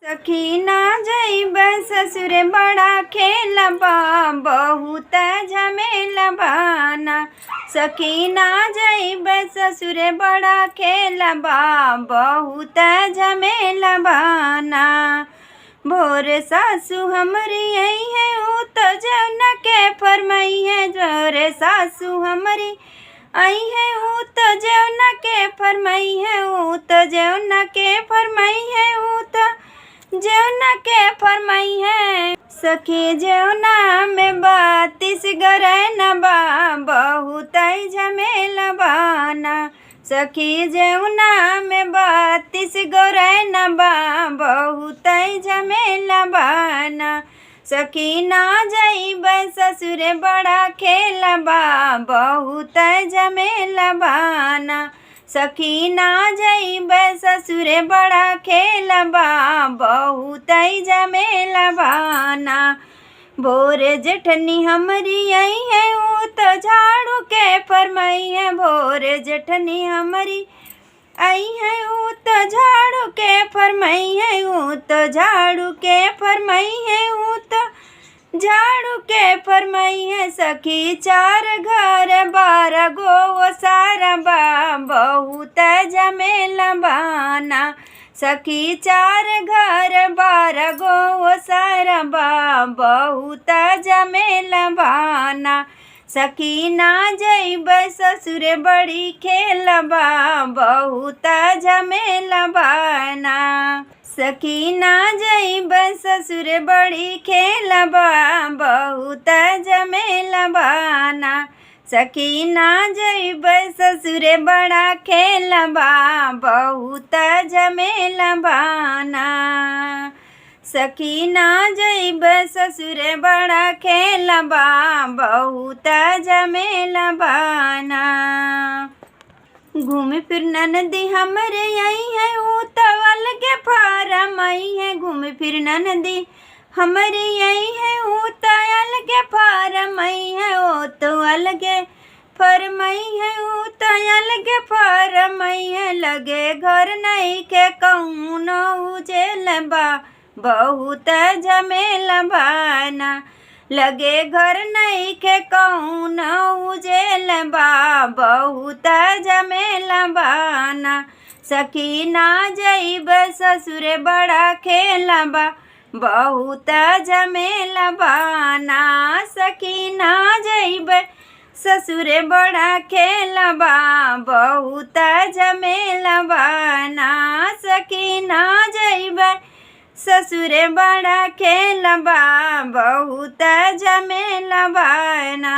सखी ना जइब ससुर बड़ा खेलबा बहुत झमेलबाना। सखी ना जइब ससुर बड़ा खेलबा बहुत झमेलबाना। भोर सासू हमरी आई है ऊ तो जौन के फरमाई है। भोर सासू हमरी आई है ऊ तो जौन के फरमाई है। ऊ तो जौन के फरमाई है। ऊ तो जौना के फरमाई है। सखी जौना में 32 गरैन बा बहुत झमेलबाना। सखी जौना में 32 गरैन बा बहुत झमेलबाना। सखी ना जइब ससुर बड़ा खेलबा बहुत झमेलबाना। सखी ना जइब ससुर बड़ा खेलबा बहुत झमेलबाना। भोर जेठनी हमरी आई है ऊ तो झाड़ू के फरमाई है। भोर जेठनी हमरी आई है ऊ तो झाड़ू के फरमाई है। ऊ तो झाड़ू के फरमाई है। ऊ तो झाड़ू के फरमाई है। सखी 4 घर 12 गो सारा बा बहुत झमेलबाना। सखी 4 घर 12 गो सारा बा बहुत झमेलबाना। सखी ना जइब ससुर बड़ी खेलबा बहुत झमेलबाना। सखी ना जइब ससुर बड़ी खेलबा बहुत झमेलबाना। सखी ना जइब ससुर बड़ा खेलबा बहुत झमेलबाना। सखी ना जइब ससुर बड़ा खेलबा बहुत झमेलबाना। घूम फिर ननदी हमरे आई है ऊ तो अलगे फारम आई है। घूम फिर ननदी हमरी आई है ऊ तो अलगे फारम आई है। ओ तो अलगे फरमाई है। ऊ तो अलगे फारम आई है। लगे घर नहीं के कौन उजेलबा बहुत झमेलबाना। लगे घर नहीं के कौन उजेलबा बहुत झमेलबाना। सखी ना जइब ससुर बड़ा खेलबा बहुत झमेलबाना। सखी ना जइब ससुर बड़ा खेलबा बहुत झमेलबाना। सखी ना जइब ससुर बड़ा खेलबा बहुत झमेलबाना।